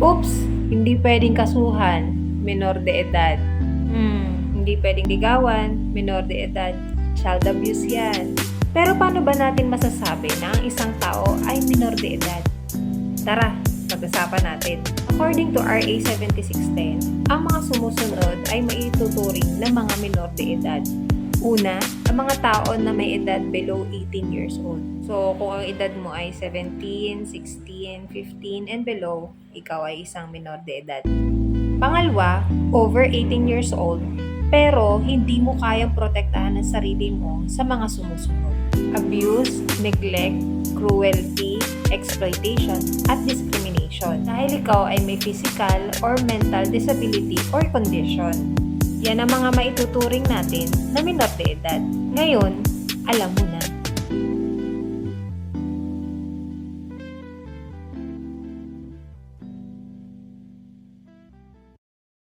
Oops! Hindi pwedeng kasuhan, minor de edad. Hindi pwedeng ligawan, minor de edad. Child abuse yan. Pero paano ba natin masasabi na ang isang tao ay minor de edad? Tara, pag-usapan natin. According to RA 7610, ang mga sumusunod ay maituturing na mga minor de edad. Una, ang mga tao na may edad below 18 years old. So, kung ang edad mo ay 17, 16, 15, and below, ikaw ay isang minor de edad. Pangalawa, over 18 years old, pero hindi mo kayang protektahan ang sarili mo sa mga sumusunod. Abuse, neglect, cruelty, exploitation, at discrimination. Dahil ikaw ay may physical or mental disability or condition. Yan ang mga maituturing natin na minor de edad. Ngayon, alam mo na.